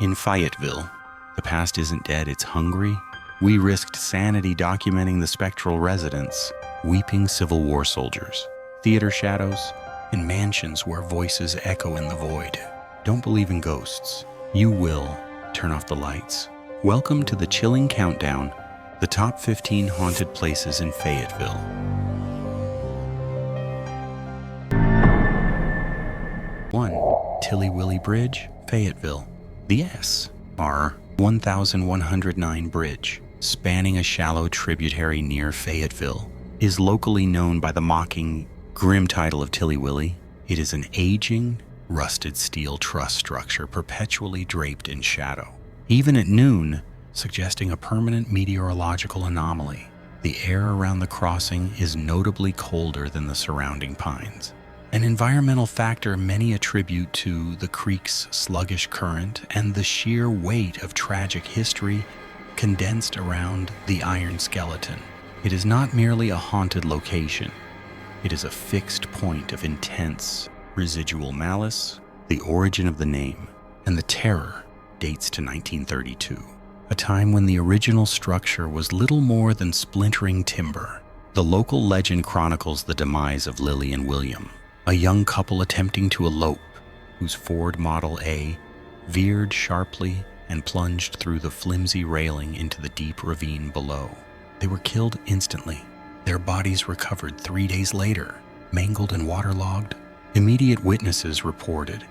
In Fayetteville, the past isn't dead, it's hungry. We risked sanity documenting the spectral residents, weeping Civil War soldiers, theater shadows, and mansions where voices echo in the void. Don't believe in ghosts. You will. Turn off the lights. Welcome to the chilling countdown, the top 15 haunted places in Fayetteville. One, Tilly Willy Bridge, Fayetteville. The S.R. 1109 Bridge, spanning a shallow tributary near Fayetteville, is locally known by the mocking, grim title of Tilly Willy. It is an aging, rusted steel truss structure perpetually draped in shadow. Even at noon, suggesting a permanent meteorological anomaly. The air around the crossing is notably colder than the surrounding pines. An environmental factor many attribute to the creek's sluggish current and the sheer weight of tragic history condensed around the iron skeleton. It is not merely a haunted location. It is a fixed point of intense residual malice. The origin of the name and the terror dates to 1932, a time when the original structure was little more than splintering timber. The local legend chronicles the demise of Lily and William, a young couple attempting to elope, whose Ford Model A veered sharply and plunged through the flimsy railing into the deep ravine below. They were killed instantly. Their bodies recovered 3 days later, mangled and waterlogged. Immediate witnesses reported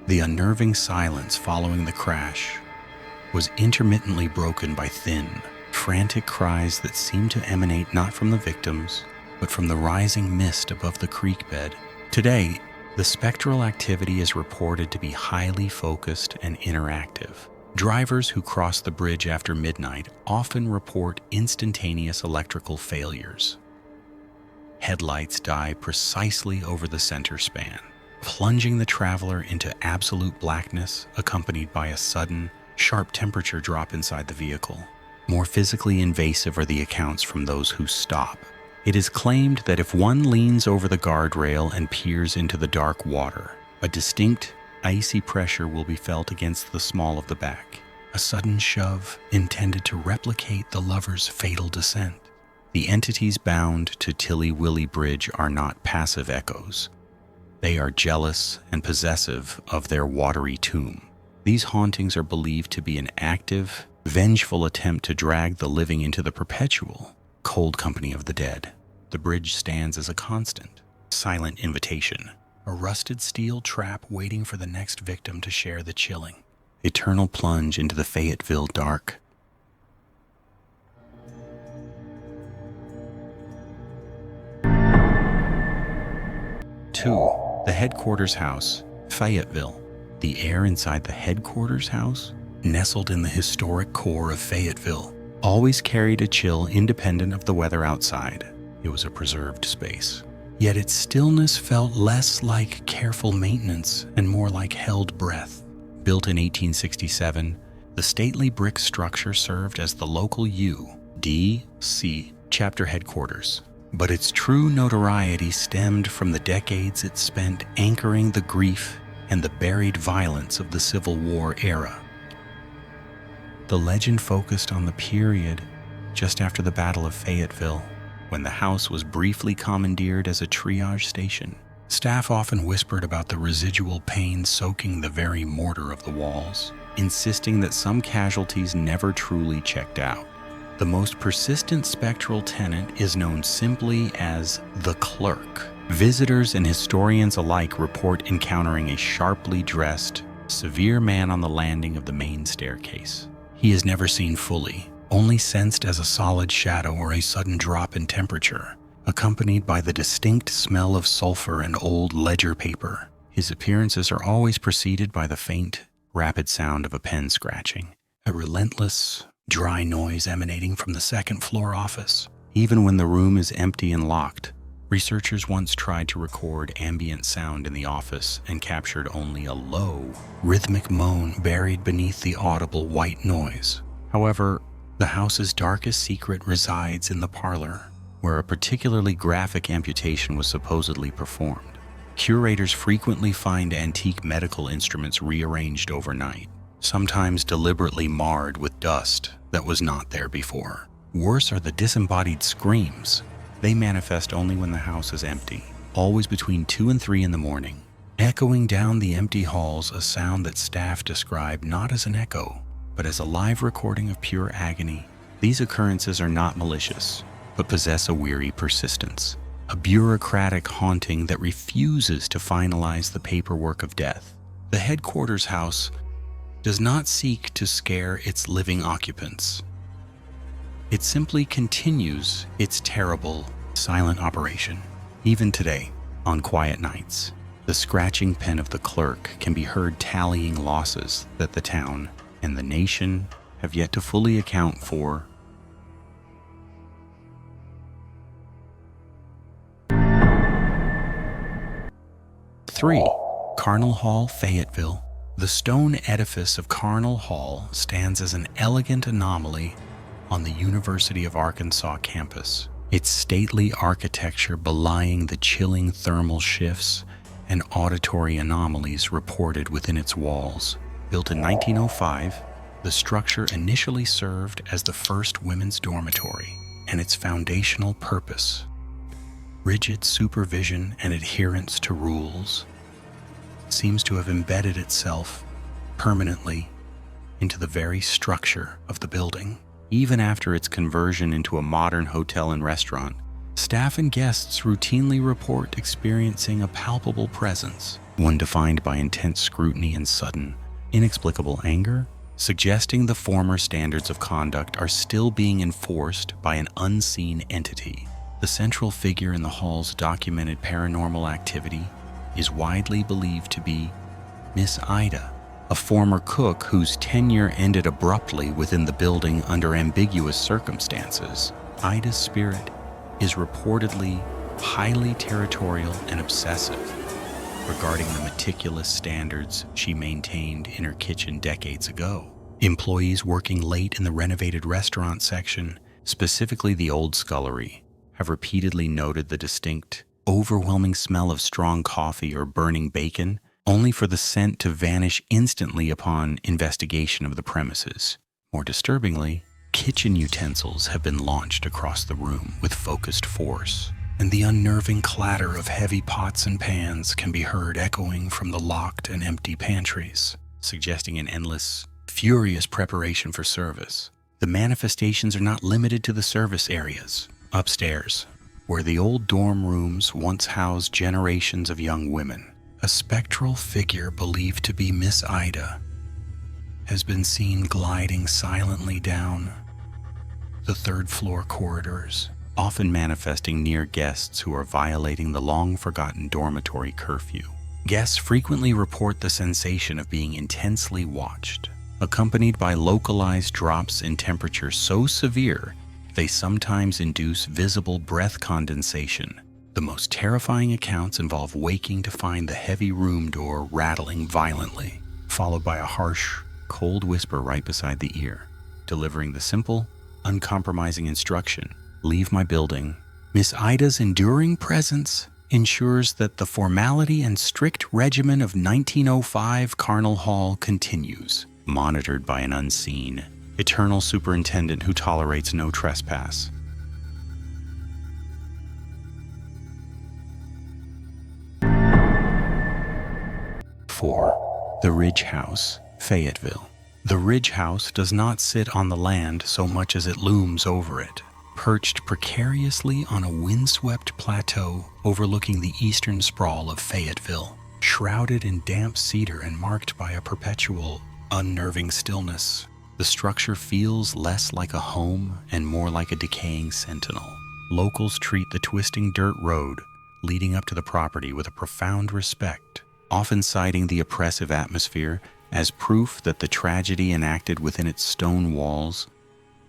the unnerving silence following the crash was intermittently broken by thin, frantic cries that seemed to emanate not from the victims, but from the rising mist above the creek bed. Today, the spectral activity is reported to be highly focused and interactive. Drivers who cross the bridge after midnight often report instantaneous electrical failures. Headlights die precisely over the center span, plunging the traveler into absolute blackness, accompanied by a sudden, sharp temperature drop inside the vehicle. More physically invasive are the accounts from those who stop. It is claimed that if one leans over the guardrail and peers into the dark water, a distinct, icy pressure will be felt against the small of the back, a sudden shove intended to replicate the lover's fatal descent. The entities bound to Tilly Willy Bridge are not passive echoes. They are jealous and possessive of their watery tomb. These hauntings are believed to be an active, vengeful attempt to drag the living into the perpetual, cold company of the dead. The bridge stands as a constant, silent invitation, a rusted steel trap waiting for the next victim to share the chilling, eternal plunge into the Fayetteville dark. Two, the headquarters house, Fayetteville. The air inside the headquarters house, nestled in the historic core of Fayetteville, always carried a chill independent of the weather outside. It was a preserved space. Yet its stillness felt less like careful maintenance and more like held breath. Built in 1867, the stately brick structure served as the local U.D.C. chapter headquarters. But its true notoriety stemmed from the decades it spent anchoring the grief and the buried violence of the Civil War era. The legend focused on the period just after the Battle of Fayetteville, when the house was briefly commandeered as a triage station. Staff often whispered about the residual pain soaking the very mortar of the walls, insisting that some casualties never truly checked out. The most persistent spectral tenant is known simply as the clerk. Visitors and historians alike report encountering a sharply dressed, severe man on the landing of the main staircase. He is never seen fully, only sensed as a solid shadow or a sudden drop in temperature, accompanied by the distinct smell of sulfur and old ledger paper. His appearances are always preceded by the faint, rapid sound of a pen scratching, a relentless, dry noise emanating from the second-floor office. Even when the room is empty and locked, researchers once tried to record ambient sound in the office and captured only a low, rhythmic moan buried beneath the audible white noise. However, the house's darkest secret resides in the parlor, where a particularly graphic amputation was supposedly performed. Curators frequently find antique medical instruments rearranged overnight, sometimes deliberately marred with dust that was not there before. Worse are the disembodied screams. They manifest only when the house is empty, always between 2 and 3 in the morning, echoing down the empty halls, a sound that staff describe not as an echo, but as a live recording of pure agony. These occurrences are not malicious, but possess a weary persistence, a bureaucratic haunting that refuses to finalize the paperwork of death. The headquarters house does not seek to scare its living occupants. It simply continues its terrible, silent operation. Even today, on quiet nights, the scratching pen of the clerk can be heard tallying losses that the town and the nation have yet to fully account for. Three, Carnall Hall, Fayetteville. The stone edifice of Carnall Hall stands as an elegant anomaly on the University of Arkansas campus, its stately architecture belying the chilling thermal shifts and auditory anomalies reported within its walls. Built in 1905, the structure initially served as the first women's dormitory, and its foundational purpose, rigid supervision and adherence to rules, seems to have embedded itself permanently into the very structure of the building. Even after its conversion into a modern hotel and restaurant, staff and guests routinely report experiencing a palpable presence, one defined by intense scrutiny and sudden, inexplicable anger, suggesting the former standards of conduct are still being enforced by an unseen entity. The central figure in the hall's documented paranormal activity is widely believed to be Miss Ida, a former cook whose tenure ended abruptly within the building under ambiguous circumstances. Ida's spirit is reportedly highly territorial and obsessive regarding the meticulous standards she maintained in her kitchen decades ago. Employees working late in the renovated restaurant section, specifically the Old Scullery, have repeatedly noted the distinct, overwhelming smell of strong coffee or burning bacon, only for the scent to vanish instantly upon investigation of the premises. More disturbingly, kitchen utensils have been launched across the room with focused force, and the unnerving clatter of heavy pots and pans can be heard echoing from the locked and empty pantries, suggesting an endless, furious preparation for service. The manifestations are not limited to the service areas. Upstairs, where the old dorm rooms once housed generations of young women, a spectral figure believed to be Miss Ida has been seen gliding silently down the third-floor corridors, often manifesting near guests who are violating the long-forgotten dormitory curfew. Guests frequently report the sensation of being intensely watched, accompanied by localized drops in temperature so severe they sometimes induce visible breath condensation. The most terrifying accounts involve waking to find the heavy room door rattling violently, followed by a harsh, cold whisper right beside the ear, delivering the simple, uncompromising instruction, "Leave my building." Miss Ida's enduring presence ensures that the formality and strict regimen of 1905 Carnall Hall continues, monitored by an unseen, eternal superintendent who tolerates no trespass. 4. The Ridge House, Fayetteville. The Ridge House does not sit on the land so much as it looms over it, perched precariously on a windswept plateau overlooking the eastern sprawl of Fayetteville, shrouded in damp cedar and marked by a perpetual, unnerving stillness. The structure feels less like a home and more like a decaying sentinel. Locals treat the twisting dirt road leading up to the property with a profound respect, often citing the oppressive atmosphere as proof that the tragedy enacted within its stone walls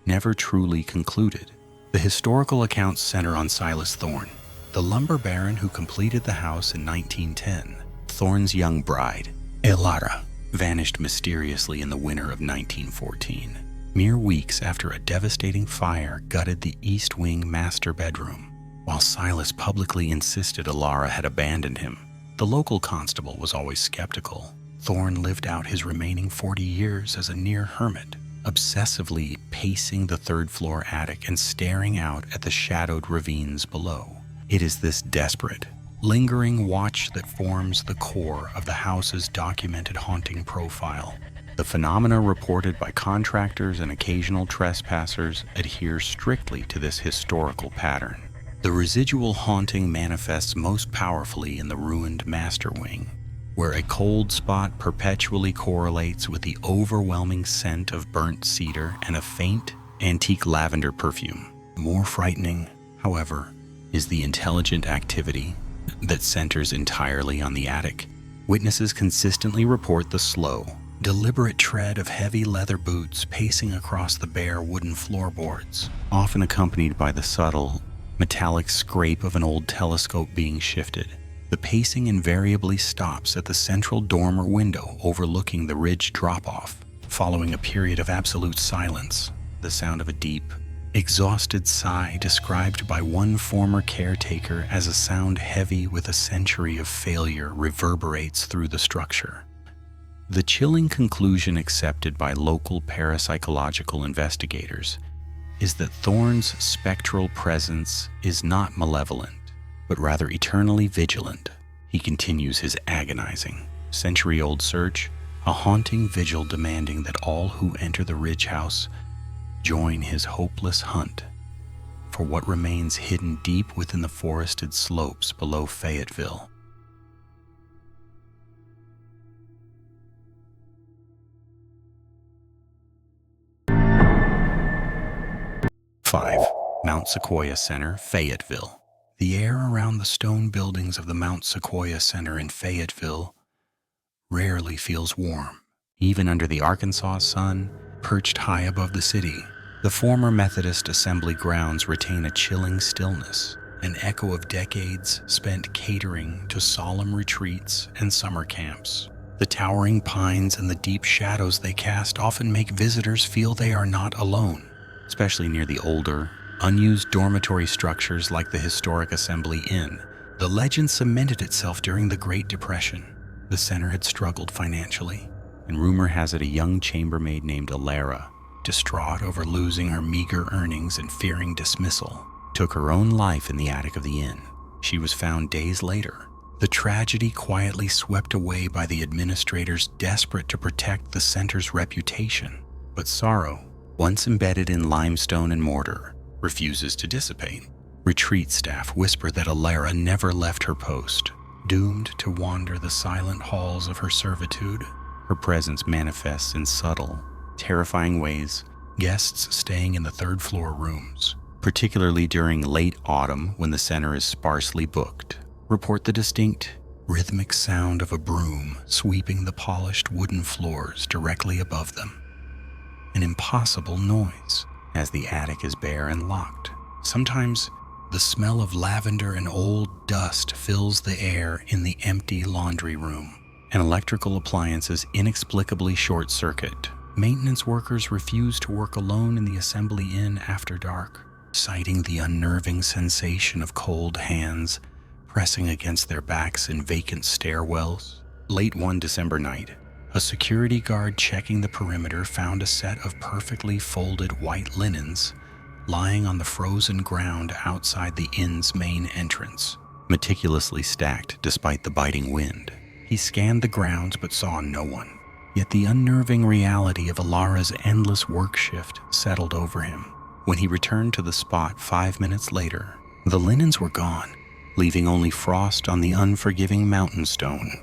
never truly concluded. The historical accounts center on Silas Thorne, the lumber baron who completed the house in 1910. Thorne's young bride, Elara, vanished mysteriously in the winter of 1914, mere weeks after a devastating fire gutted the East Wing master bedroom. While Silas publicly insisted Elara had abandoned him, the local constable was always skeptical. Thorne lived out his remaining 40 years as a near hermit, obsessively pacing the third-floor attic and staring out at the shadowed ravines below. It is this desperate, lingering watch that forms the core of the house's documented haunting profile. The phenomena reported by contractors and occasional trespassers adhere strictly to this historical pattern. The residual haunting manifests most powerfully in the ruined master wing, where a cold spot perpetually correlates with the overwhelming scent of burnt cedar and a faint, antique lavender perfume. More frightening, however, is the intelligent activity that centers entirely on the attic. Witnesses consistently report the slow, deliberate tread of heavy leather boots pacing across the bare wooden floorboards, often accompanied by the subtle, metallic scrape of an old telescope being shifted. The pacing invariably stops at the central dormer window overlooking the ridge drop-off, following a period of absolute silence. The sound of a deep, exhausted sigh described by one former caretaker as a sound heavy with a century of failure reverberates through the structure. The chilling conclusion accepted by local parapsychological investigators is that Thorne's spectral presence is not malevolent, but rather eternally vigilant. He continues his agonizing, century-old search, a haunting vigil demanding that all who enter the Ridge House join his hopeless hunt for what remains hidden deep within the forested slopes below Fayetteville. Mount Sequoyah Center, Fayetteville. The air around the stone buildings of the Mount Sequoyah Center in Fayetteville rarely feels warm. Even under the Arkansas sun, perched high above the city, the former Methodist Assembly grounds retain a chilling stillness, an echo of decades spent catering to solemn retreats and summer camps. The towering pines and the deep shadows they cast often make visitors feel they are not alone, especially near the older, unused dormitory structures like the historic Assembly Inn. The legend cemented itself during the Great Depression. The center had struggled financially, and rumor has it a young chambermaid named Alara, distraught over losing her meager earnings and fearing dismissal, took her own life in the attic of the inn. She was found days later, the tragedy quietly swept away by the administrators desperate to protect the center's reputation. But sorrow, once embedded in limestone and mortar, refuses to dissipate. Retreat staff whisper that Alara never left her post, doomed to wander the silent halls of her servitude. Her presence manifests in subtle, terrifying ways. Guests staying in the third-floor rooms, particularly during late autumn when the center is sparsely booked, report the distinct, rhythmic sound of a broom sweeping the polished wooden floors directly above them. An impossible noise, as the attic is bare and locked. Sometimes, the smell of lavender and old dust fills the air in the empty laundry room, and electrical appliances inexplicably short-circuit. Maintenance workers refuse to work alone in the Assembly Inn after dark, citing the unnerving sensation of cold hands pressing against their backs in vacant stairwells. Late one December night, a security guard checking the perimeter found a set of perfectly folded white linens lying on the frozen ground outside the inn's main entrance, meticulously stacked despite the biting wind. He scanned the grounds but saw no one. Yet the unnerving reality of Alara's endless work shift settled over him. When he returned to the spot 5 minutes later, the linens were gone, leaving only frost on the unforgiving mountain stone.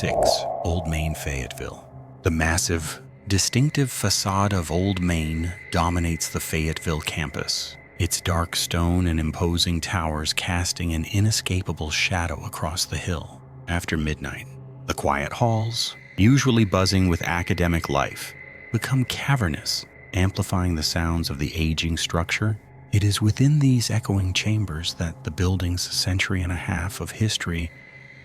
6. Old Main, Fayetteville. The massive, distinctive facade of Old Main dominates the Fayetteville campus, its dark stone and imposing towers casting an inescapable shadow across the hill. After midnight, the quiet halls, usually buzzing with academic life, become cavernous, amplifying the sounds of the aging structure. It is within these echoing chambers that the building's century and a half of history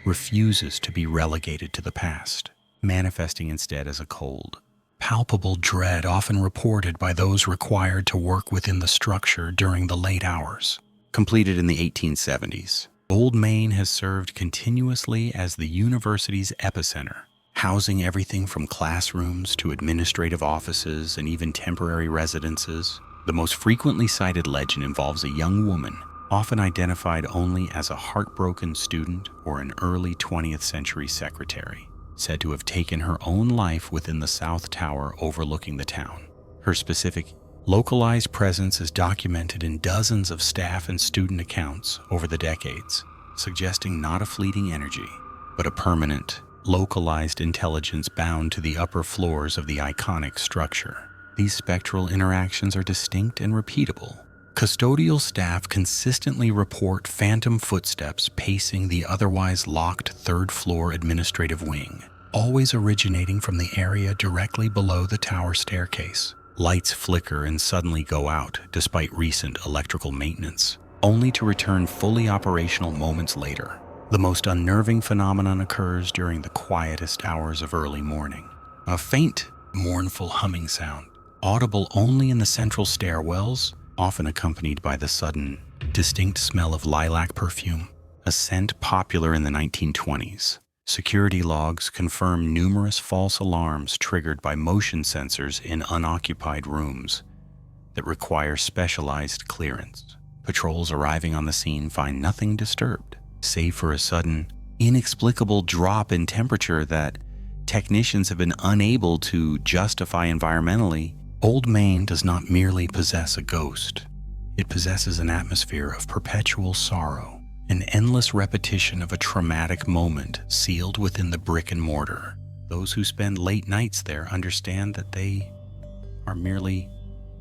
refuses to be relegated to the past, manifesting instead as a cold, palpable dread often reported by those required to work within the structure during the late hours. Completed in the 1870s, Old Main has served continuously as the university's epicenter, housing everything from classrooms to administrative offices and even temporary residences. The most frequently cited legend involves a young woman, often identified only as a heartbroken student or an early 20th century secretary, said to have taken her own life within the South Tower overlooking the town. Her specific, localized presence is documented in dozens of staff and student accounts over the decades, suggesting not a fleeting energy, but a permanent, localized intelligence bound to the upper floors of the iconic structure. These spectral interactions are distinct and repeatable. Custodial staff consistently report phantom footsteps pacing the otherwise locked third-floor administrative wing, always originating from the area directly below the tower staircase. Lights flicker and suddenly go out despite recent electrical maintenance, only to return fully operational moments later. The most unnerving phenomenon occurs during the quietest hours of early morning. A faint, mournful humming sound, audible only in the central stairwells, often accompanied by the sudden, distinct smell of lilac perfume, a scent popular in the 1920s. Security logs confirm numerous false alarms triggered by motion sensors in unoccupied rooms that require specialized clearance. Patrols arriving on the scene find nothing disturbed, save for a sudden, inexplicable drop in temperature that technicians have been unable to justify environmentally. Old Main does not merely possess a ghost. It possesses an atmosphere of perpetual sorrow, an endless repetition of a traumatic moment sealed within the brick and mortar. Those who spend late nights there understand that they are merely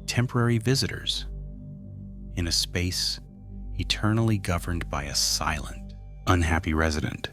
temporary visitors in a space eternally governed by a silent, unhappy resident.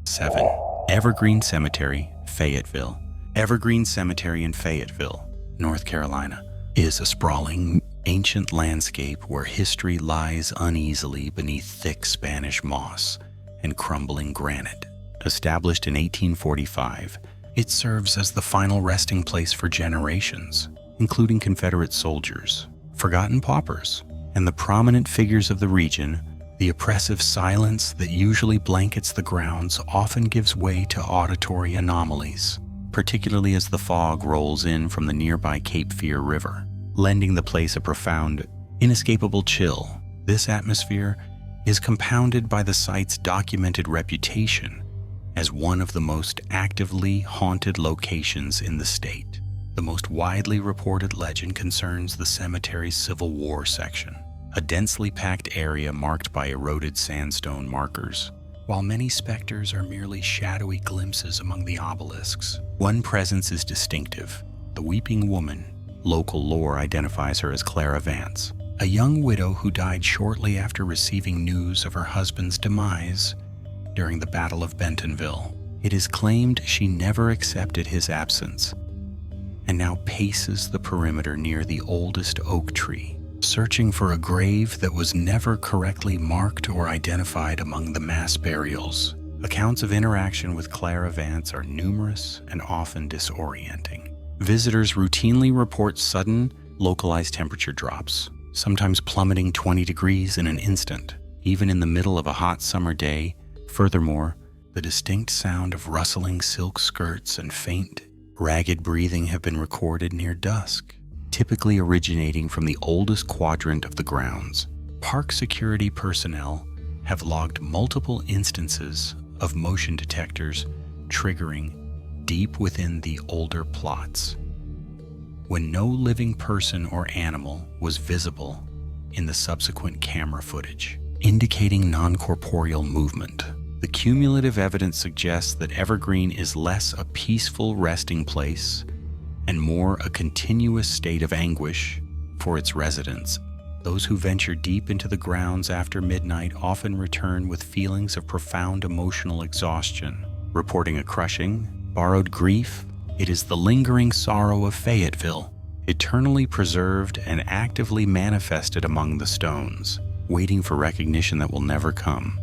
7. Evergreen Cemetery, Fayetteville. Evergreen Cemetery in Fayetteville, North Carolina, is a sprawling, ancient landscape where history lies uneasily beneath thick Spanish moss and crumbling granite. Established in 1845, it serves as the final resting place for generations, including Confederate soldiers, forgotten paupers, and the prominent figures of the region. The oppressive silence that usually blankets the grounds often gives way to auditory anomalies, particularly as the fog rolls in from the nearby Cape Fear River, lending the place a profound, inescapable chill. This atmosphere is compounded by the site's documented reputation as one of the most actively haunted locations in the state. The most widely reported legend concerns the cemetery's Civil War section, a densely packed area marked by eroded sandstone markers. While many specters are merely shadowy glimpses among the obelisks, one presence is distinctive: the Weeping Woman. Local lore identifies her as Clara Vance, a young widow who died shortly after receiving news of her husband's demise during the Battle of Bentonville. It is claimed she never accepted his absence and now paces the perimeter near the oldest oak tree, searching for a grave that was never correctly marked or identified among the mass burials. Accounts of interaction with Clara Vance are numerous and often disorienting. Visitors routinely report sudden, localized temperature drops, sometimes plummeting 20 degrees in an instant, even in the middle of a hot summer day. Furthermore, the distinct sound of rustling silk skirts and faint, ragged breathing have been recorded near dusk, typically originating from the oldest quadrant of the grounds. Park security personnel have logged multiple instances of motion detectors triggering deep within the older plots, when no living person or animal was visible in the subsequent camera footage, indicating non-corporeal movement. The cumulative evidence suggests that Evergreen is less a peaceful resting place and more a continuous state of anguish for its residents. Those who venture deep into the grounds after midnight often return with feelings of profound emotional exhaustion, reporting a crushing, borrowed grief. It is the lingering sorrow of Fayetteville, eternally preserved and actively manifested among the stones, waiting for recognition that will never come.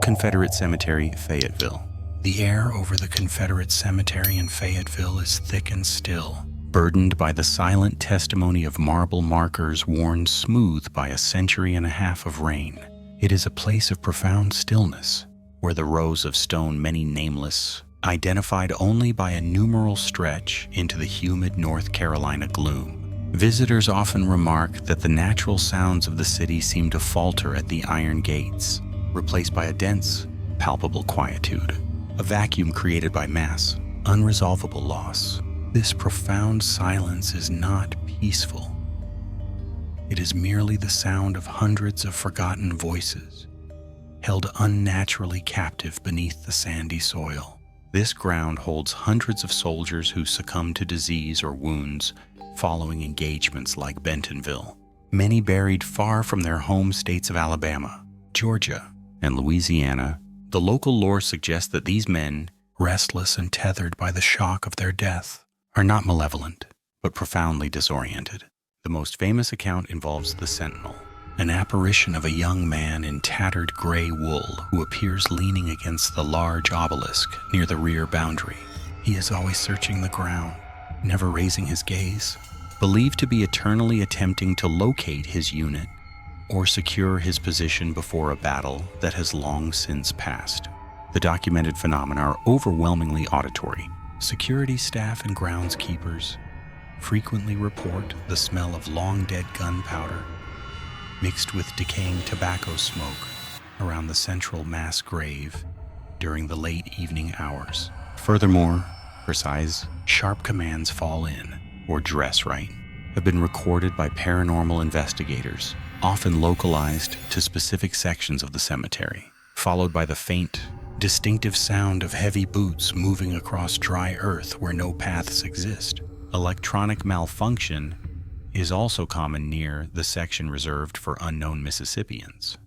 Confederate Cemetery, Fayetteville. The air over the Confederate Cemetery in Fayetteville is thick and still, burdened by the silent testimony of marble markers worn smooth by a century and a half of rain. It is a place of profound stillness, where the rows of stone, many nameless, identified only by a numeral stretch into the humid North Carolina gloom. Visitors often remark that the natural sounds of the city seem to falter at the iron gates, replaced by a dense, palpable quietude, a vacuum created by mass, unresolvable loss. This profound silence is not peaceful. It is merely the sound of hundreds of forgotten voices, held unnaturally captive beneath the sandy soil. This ground holds hundreds of soldiers who succumbed to disease or wounds following engagements like Bentonville, many buried far from their home states of Alabama, Georgia, and Louisiana. The local lore suggests that these men, restless and tethered by the shock of their death, are not malevolent, but profoundly disoriented. The most famous account involves the Sentinel, an apparition of a young man in tattered gray wool who appears leaning against the large obelisk near the rear boundary. He is always searching the ground, never raising his gaze, believed to be eternally attempting to locate his unit or secure his position before a battle that has long since passed. The documented phenomena are overwhelmingly auditory. Security staff and groundskeepers frequently report the smell of long-dead gunpowder mixed with decaying tobacco smoke around the central mass grave during the late evening hours. Furthermore, precise, sharp commands fall in, or dress right, have been recorded by paranormal investigators, often localized to specific sections of the cemetery, followed by the faint, distinctive sound of heavy boots moving across dry earth where no paths exist. Electronic malfunction is also common near the section reserved for unknown Mississippians.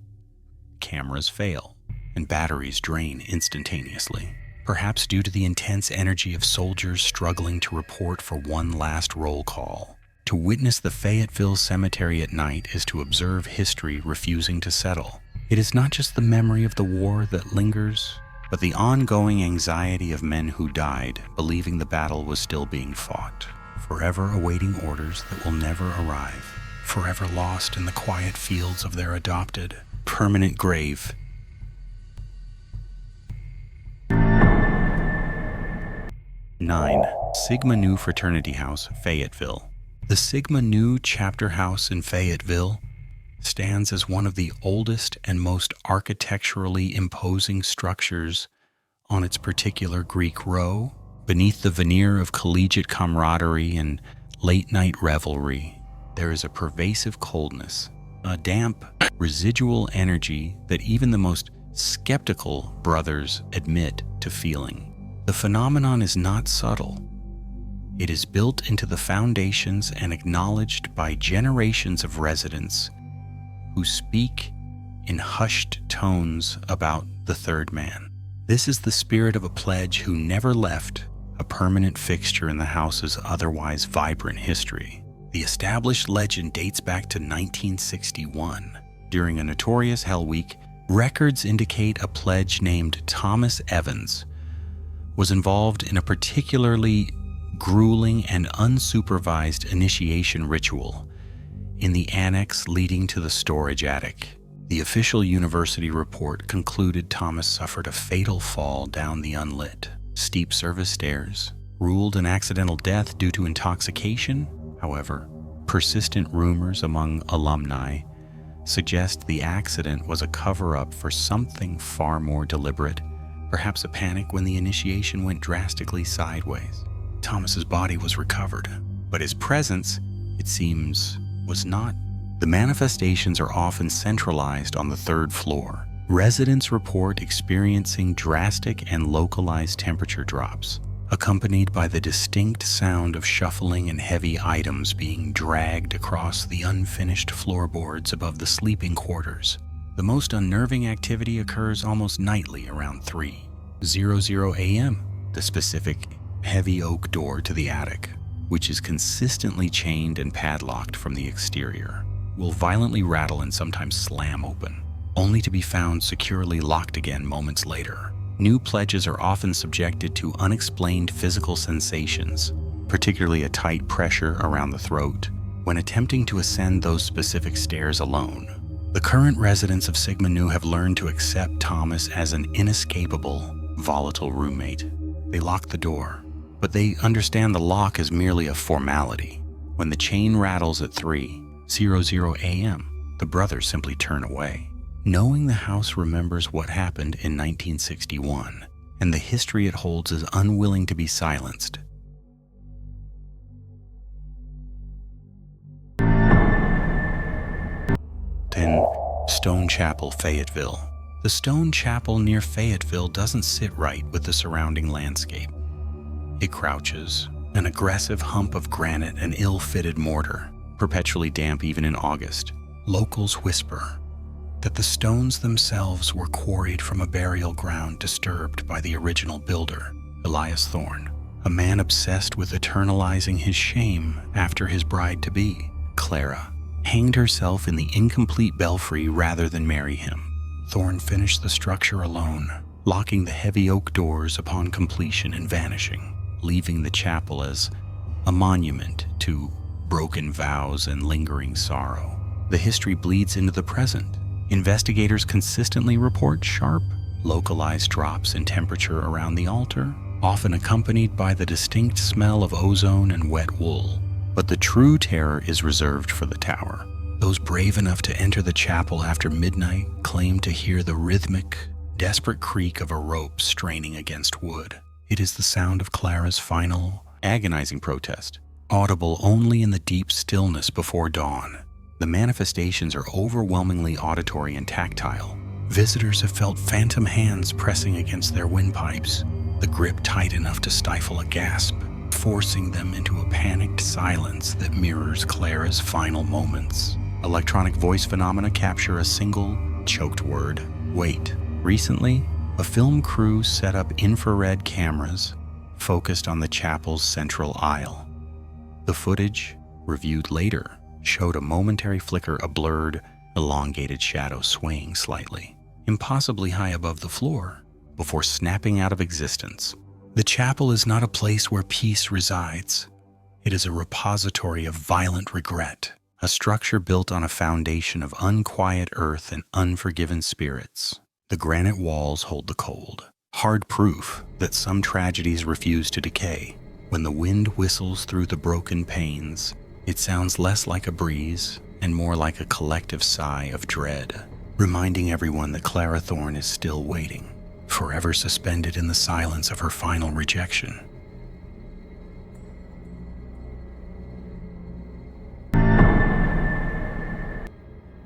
Cameras fail, and batteries drain instantaneously, perhaps due to the intense energy of soldiers struggling to report for one last roll call. To witness the Fayetteville Cemetery at night is to observe history refusing to settle. It is not just the memory of the war that lingers, but the ongoing anxiety of men who died, believing the battle was still being fought, forever awaiting orders that will never arrive, forever lost in the quiet fields of their adopted, permanent grave. Nine, Sigma Nu Fraternity House, Fayetteville. The Sigma Nu Chapter House in Fayetteville stands as one of the oldest and most architecturally imposing structures on its particular Greek row. Beneath the veneer of collegiate camaraderie and late-night revelry, there is a pervasive coldness, a damp, residual energy that even the most skeptical brothers admit to feeling. The phenomenon is not subtle. It is built into the foundations and acknowledged by generations of residents who speak in hushed tones about the third man. This is the spirit of a pledge who never left, a permanent fixture in the house's otherwise vibrant history. The established legend dates back to 1961. During a notorious Hell Week, records indicate a pledge named Thomas Evans was involved in a particularly grueling and unsupervised initiation ritual in the annex leading to the storage attic. The official university report concluded Thomas suffered a fatal fall down the unlit, steep service stairs, ruled an accidental death due to intoxication. However, persistent rumors among alumni suggest the accident was a cover-up for something far more deliberate, perhaps a panic when the initiation went drastically sideways. Thomas's body was recovered, but his presence, it seems, was not. The manifestations are often centralized on the third floor. Residents report experiencing drastic and localized temperature drops, accompanied by the distinct sound of shuffling and heavy items being dragged across the unfinished floorboards above the sleeping quarters. The most unnerving activity occurs almost nightly around 3:00 a.m. The specific heavy oak door to the attic, which is consistently chained and padlocked from the exterior, will violently rattle and sometimes slam open. only to be found securely locked again moments later. New pledges are often subjected to unexplained physical sensations, particularly a tight pressure around the throat, when attempting to ascend those specific stairs alone. The current residents of Sigma Nu have learned to accept Thomas as an inescapable, volatile roommate. They lock the door, but they understand the lock is merely a formality. When the chain rattles at 3:00 a.m., the brothers simply turn away, knowing the house remembers what happened in 1961, and the history it holds is unwilling to be silenced. 10. Stone Chapel, Fayetteville. The stone chapel near Fayetteville doesn't sit right with the surrounding landscape. It crouches, an aggressive hump of granite and ill-fitted mortar, perpetually damp even in August. Locals whisper that the stones themselves were quarried from a burial ground disturbed by the original builder, Elias Thorne, a man obsessed with eternalizing his shame after his bride-to-be, Clara, hanged herself in the incomplete belfry rather than marry him. Thorne finished the structure alone, locking the heavy oak doors upon completion and vanishing, leaving the chapel as a monument to broken vows and lingering sorrow. The history bleeds into the present. Investigators consistently report sharp, localized drops in temperature around the altar, often accompanied by the distinct smell of ozone and wet wool. But the true terror is reserved for the tower. Those brave enough to enter the chapel after midnight claim to hear the rhythmic, desperate creak of a rope straining against wood. It is the sound of Clara's final, agonizing protest, audible only in the deep stillness before dawn. The manifestations are overwhelmingly auditory and tactile. Visitors have felt phantom hands pressing against their windpipes, the grip tight enough to stifle a gasp, forcing them into a panicked silence that mirrors Clara's final moments. Electronic voice phenomena capture a single, choked word: wait. Recently, a film crew set up infrared cameras focused on the chapel's central aisle. The footage, reviewed later, showed a momentary flicker, a blurred, elongated shadow swaying slightly, impossibly high above the floor, before snapping out of existence. The chapel is not a place where peace resides. It is a repository of violent regret, a structure built on a foundation of unquiet earth and unforgiven spirits. The granite walls hold the cold, hard proof that some tragedies refuse to decay. When the wind whistles through the broken panes, it sounds less like a breeze and more like a collective sigh of dread, reminding everyone that Clara Thorne is still waiting, forever suspended in the silence of her final rejection.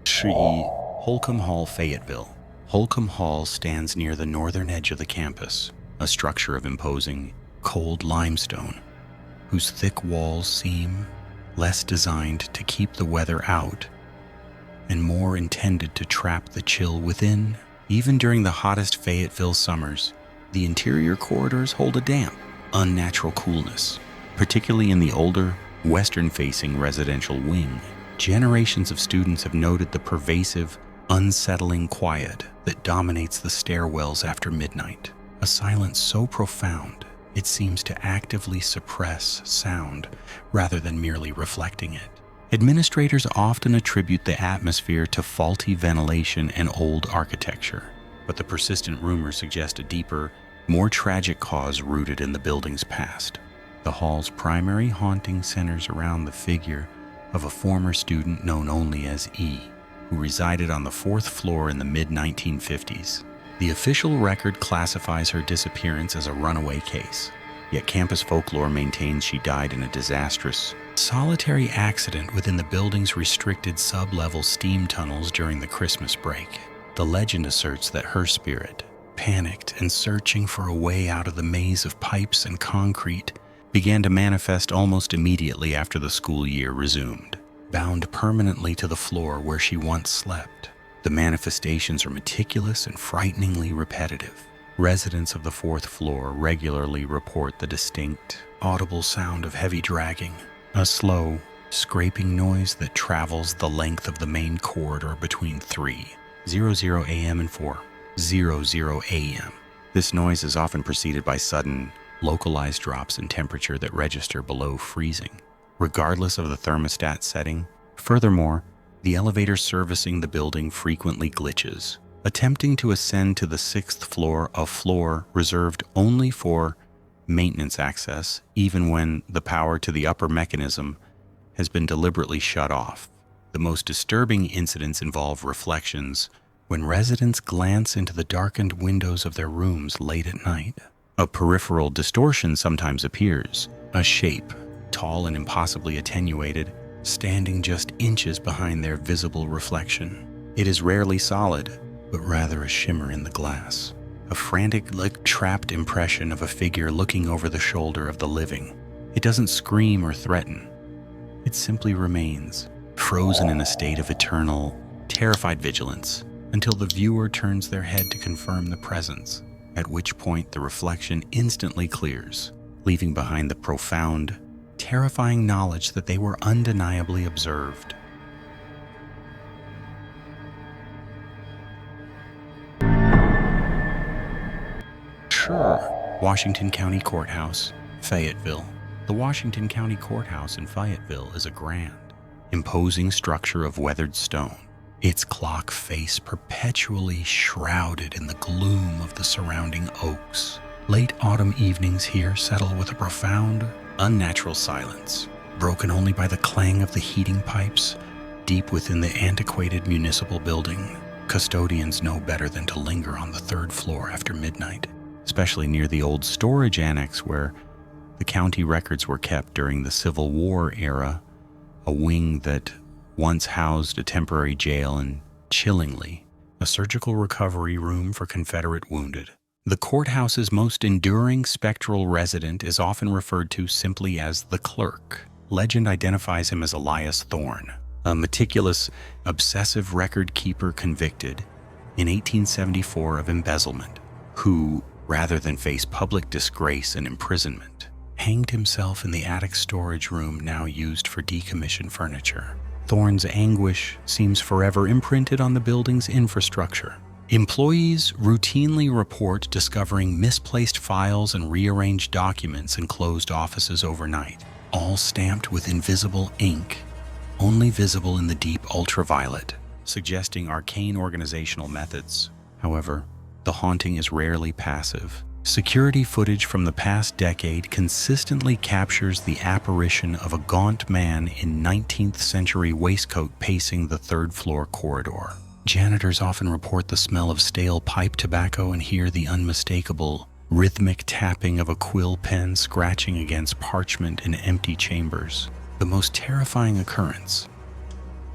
Holcombe Hall, Fayetteville. Holcombe Hall stands near the northern edge of the campus, a structure of imposing, cold limestone, whose thick walls seem less designed to keep the weather out and more intended to trap the chill within. Even during the hottest Fayetteville summers, the interior corridors hold a damp, unnatural coolness, particularly in the older, western-facing residential wing. Generations of students have noted the pervasive, unsettling quiet that dominates the stairwells after midnight, a silence so profound it seems to actively suppress sound rather than merely reflecting it. Administrators often attribute the atmosphere to faulty ventilation and old architecture, but the persistent rumors suggest a deeper, more tragic cause rooted in the building's past. The hall's primary haunting centers around the figure of a former student known only as E, who resided on the 4th floor in the mid-1950s. The official record classifies her disappearance as a runaway case, yet campus folklore maintains she died in a disastrous, solitary accident within the building's restricted sub-level steam tunnels during the Christmas break. The legend asserts that her spirit, panicked and searching for a way out of the maze of pipes and concrete, began to manifest almost immediately after the school year resumed, bound permanently to the floor where she once slept. The manifestations are meticulous and frighteningly repetitive. Residents of the 4th floor regularly report the distinct, audible sound of heavy dragging, a slow, scraping noise that travels the length of the main corridor between 3 00 a.m. and 4:00 a.m. This noise is often preceded by sudden, localized drops in temperature that register below freezing, regardless of the thermostat setting. Furthermore, the elevator servicing the building frequently glitches. Attempting to ascend to the 6th floor, a floor reserved only for maintenance access, even when the power to the upper mechanism has been deliberately shut off. The most disturbing incidents involve reflections when residents glance into the darkened windows of their rooms late at night. A peripheral distortion sometimes appears, a shape, tall and impossibly attenuated, standing just inches behind their visible reflection. It is rarely solid, but rather a shimmer in the glass. A frantic, trapped impression of a figure looking over the shoulder of the living. It doesn't scream or threaten. It simply remains, frozen in a state of eternal, terrified vigilance, until the viewer turns their head to confirm the presence, at which point the reflection instantly clears, leaving behind the profound, terrifying knowledge that they were undeniably observed. Washington County Courthouse, Fayetteville. The Washington County Courthouse in Fayetteville is a grand, imposing structure of weathered stone, its clock face perpetually shrouded in the gloom of the surrounding oaks. Late autumn evenings here settle with a profound, unnatural silence, broken only by the clang of the heating pipes deep within the antiquated municipal building. Custodians know better than to linger on the 3rd floor after midnight, especially near the old storage annex where the county records were kept during the Civil War era, a wing that once housed a temporary jail and, chillingly, a surgical recovery room for Confederate wounded. The courthouse's most enduring spectral resident is often referred to simply as the clerk. Legend identifies him as Elias Thorne, a meticulous, obsessive record keeper convicted in 1874 of embezzlement, who, rather than face public disgrace and imprisonment, hanged himself in the attic storage room now used for decommissioned furniture. Thorne's anguish seems forever imprinted on the building's infrastructure. Employees routinely report discovering misplaced files and rearranged documents in closed offices overnight, all stamped with invisible ink, only visible in the deep ultraviolet, suggesting arcane organizational methods. However, the haunting is rarely passive. Security footage from the past decade consistently captures the apparition of a gaunt man in 19th century waistcoat pacing the 3rd floor corridor. Janitors often report the smell of stale pipe tobacco and hear the unmistakable, rhythmic tapping of a quill pen scratching against parchment in empty chambers. The most terrifying occurrence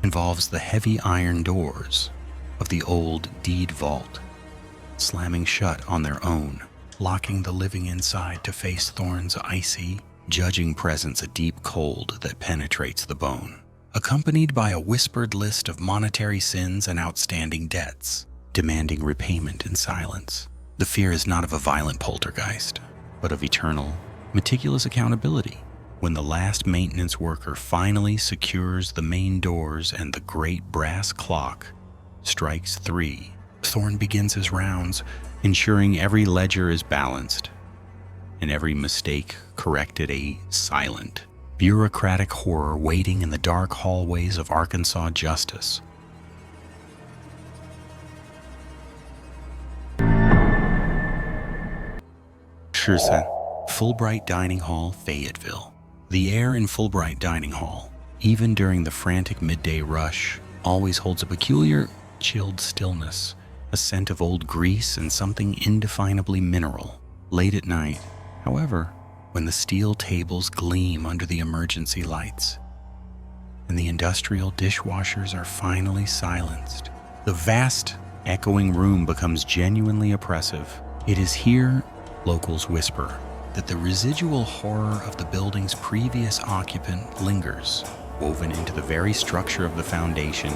involves the heavy iron doors of the old deed vault, slamming shut on their own, locking the living inside to face Thorne's icy, judging presence, a deep cold that penetrates the bone, accompanied by a whispered list of monetary sins and outstanding debts, demanding repayment in silence. The fear is not of a violent poltergeist, but of eternal, meticulous accountability. When the last maintenance worker finally secures the main doors and the great brass clock strikes 3, Thorne begins his rounds, ensuring every ledger is balanced and every mistake corrected, a silent, bureaucratic horror waiting in the dark hallways of Arkansas justice. Fulbright Dining Hall, Fayetteville. The air in Fulbright Dining Hall, even during the frantic midday rush, always holds a peculiar, chilled stillness, a scent of old grease and something indefinably mineral. Late at night, however, when the steel tables gleam under the emergency lights and the industrial dishwashers are finally silenced, the vast, echoing room becomes genuinely oppressive. It is here, locals whisper, that the residual horror of the building's previous occupant lingers, woven into the very structure of the foundation,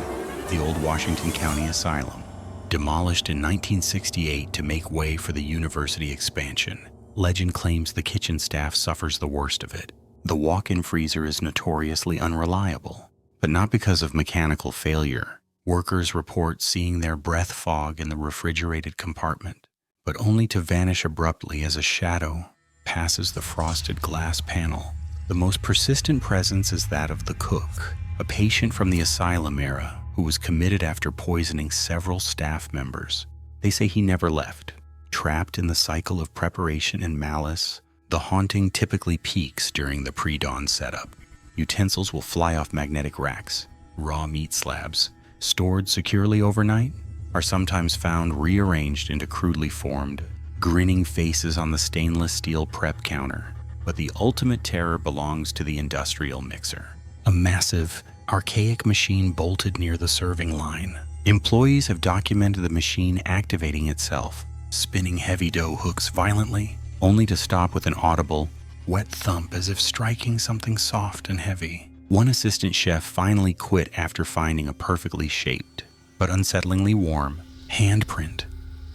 the old Washington County Asylum. Demolished in 1968 to make way for the university expansion, legend claims the kitchen staff suffers the worst of it. The walk-in freezer is notoriously unreliable, but not because of mechanical failure. Workers report seeing their breath fog in the refrigerated compartment, but only to vanish abruptly as a shadow passes the frosted glass panel. The most persistent presence is that of the cook, a patient from the asylum era who was committed after poisoning several staff members. They say he never left. Trapped in the cycle of preparation and malice, the haunting typically peaks during the pre-dawn setup. Utensils will fly off magnetic racks. Raw meat slabs, stored securely overnight, are sometimes found rearranged into crudely formed, grinning faces on the stainless steel prep counter. But the ultimate terror belongs to the industrial mixer, a massive, archaic machine bolted near the serving line. Employees have documented the machine activating itself, spinning heavy dough hooks violently, only to stop with an audible, wet thump as if striking something soft and heavy. One assistant chef finally quit after finding a perfectly shaped, but unsettlingly warm, handprint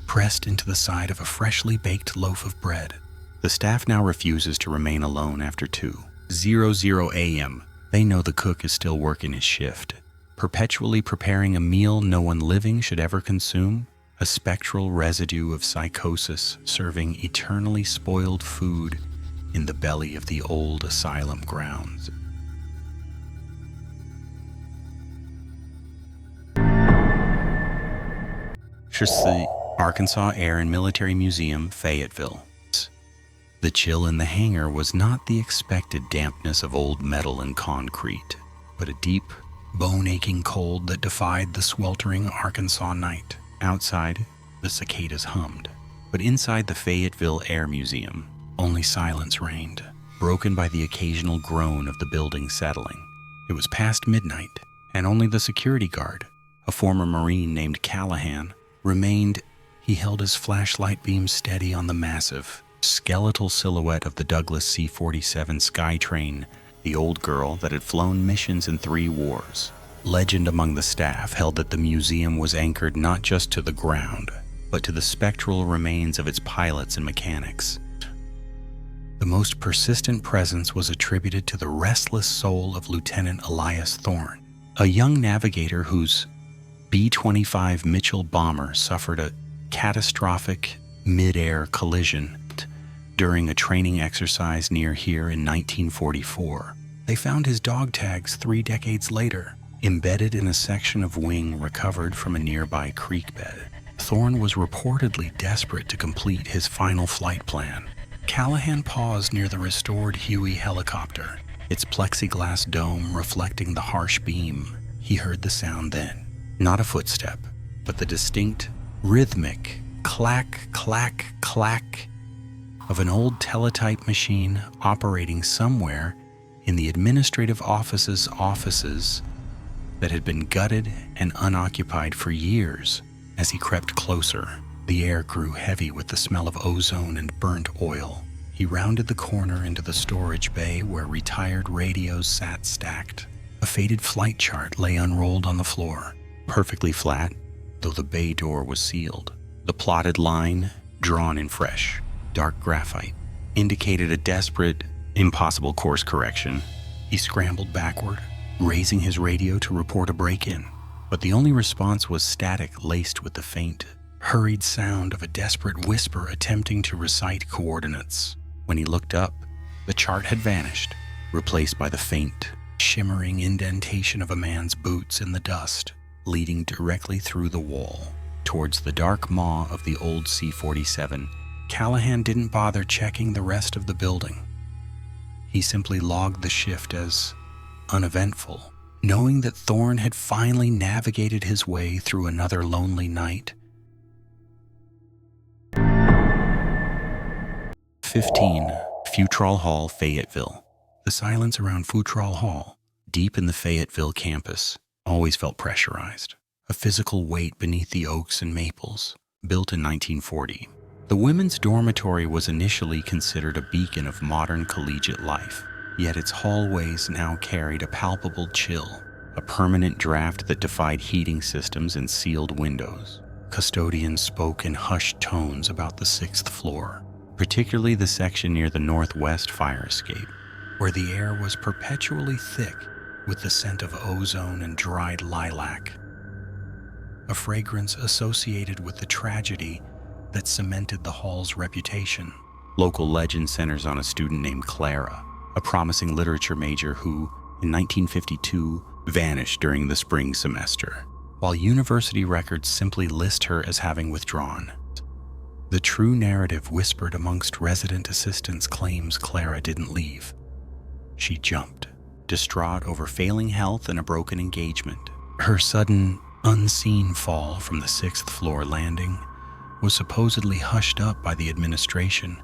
pressed into the side of a freshly baked loaf of bread. The staff now refuses to remain alone after 2:00 a.m. They know the cook is still working his shift, perpetually preparing a meal no one living should ever consume, a spectral residue of psychosis serving eternally spoiled food in the belly of the old asylum grounds. The Arkansas Air and Military Museum, Fayetteville. The chill in the hangar was not the expected dampness of old metal and concrete, but a deep, bone-aching cold that defied the sweltering Arkansas night. Outside, the cicadas hummed, but inside the Fayetteville Air Museum, only silence reigned, broken by the occasional groan of the building settling. It was past midnight, and only the security guard, a former Marine named Callahan, remained. He held his flashlight beam steady on the massive, skeletal silhouette of the Douglas C-47 Skytrain, the old girl that had flown missions in 3 wars. Legend among the staff held that the museum was anchored not just to the ground, but to the spectral remains of its pilots and mechanics. The most persistent presence was attributed to the restless soul of Lieutenant Elias Thorne, a young navigator whose B-25 Mitchell bomber suffered a catastrophic mid-air collision during a training exercise near here in 1944. They found his dog tags 3 decades later, embedded in a section of wing recovered from a nearby creek bed. Thorne was reportedly desperate to complete his final flight plan. Callahan paused near the restored Huey helicopter, its plexiglass dome reflecting the harsh beam. He heard the sound then. Not a footstep, but the distinct, rhythmic clack, clack, clack of an old teletype machine operating somewhere in the administrative office's offices that had been gutted and unoccupied for years. As he crept closer, the air grew heavy with the smell of ozone and burnt oil. He rounded the corner into the storage bay where retired radios sat stacked. A faded flight chart lay unrolled on the floor, perfectly flat, though the bay door was sealed. The plotted line, drawn in fresh, dark graphite, indicated a desperate, impossible course correction. He scrambled backward, raising his radio to report a break-in, but the only response was static laced with the faint, hurried sound of a desperate whisper attempting to recite coordinates. When he looked up, the chart had vanished, replaced by the faint, shimmering indentation of a man's boots in the dust, leading directly through the wall, towards the dark maw of the old C-47. Callahan didn't bother checking the rest of the building. He simply logged the shift as uneventful, knowing that Thorne had finally navigated his way through another lonely night. 15. Futrall Hall, Fayetteville. The silence around Futrall Hall, deep in the Fayetteville campus, always felt pressurized, a physical weight beneath the oaks and maples. Built in 1940, the women's dormitory was initially considered a beacon of modern collegiate life, yet its hallways now carried a palpable chill, a permanent draft that defied heating systems and sealed windows. Custodians spoke in hushed tones about the 6th floor, particularly the section near the northwest fire escape, where the air was perpetually thick with the scent of ozone and dried lilac. a fragrance associated with the tragedy that cemented the hall's reputation. Local legend centers on a student named Clara, a promising literature major who, in 1952, vanished during the spring semester, while university records simply list her as having withdrawn. The true narrative whispered amongst resident assistants claims Clara didn't leave. She jumped, distraught over failing health and a broken engagement. Her sudden, unseen fall from the 6th floor landing was supposedly hushed up by the administration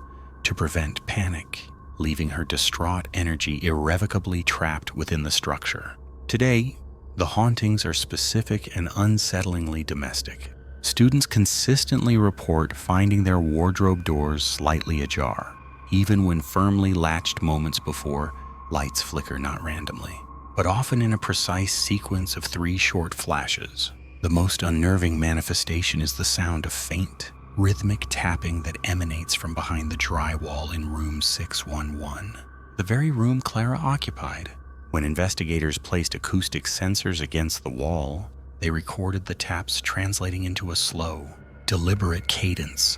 to prevent panic, leaving her distraught energy irrevocably trapped within the structure. Today, the hauntings are specific and unsettlingly domestic. Students consistently report finding their wardrobe doors slightly ajar, even when firmly latched moments before lights flicker not randomly, but often in a precise sequence of 3 short flashes. The most unnerving manifestation is the sound of faint, rhythmic tapping that emanates from behind the drywall in room 611, the very room Clara occupied. When investigators placed acoustic sensors against the wall, they recorded the taps translating into a slow, deliberate cadence,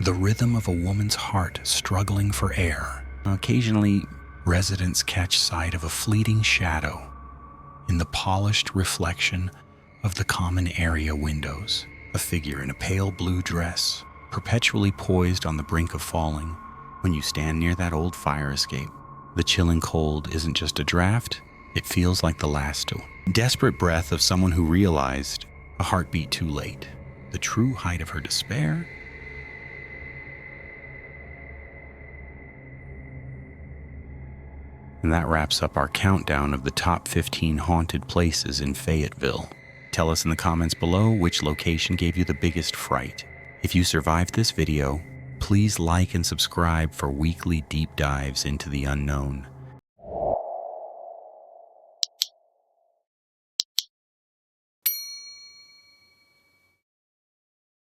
the rhythm of a woman's heart struggling for air. Occasionally, residents catch sight of a fleeting shadow in the polished reflection of the common area windows, a figure in a pale blue dress, perpetually poised on the brink of falling. When you stand near that old fire escape, the chilling cold isn't just a draft, it feels like the last desperate breath of someone who realized, a heartbeat too late, the true height of her despair. And that wraps up our countdown of the top 15 haunted places in Fayetteville. Tell us in the comments below which location gave you the biggest fright. If you survived this video, please like and subscribe for weekly deep dives into the unknown.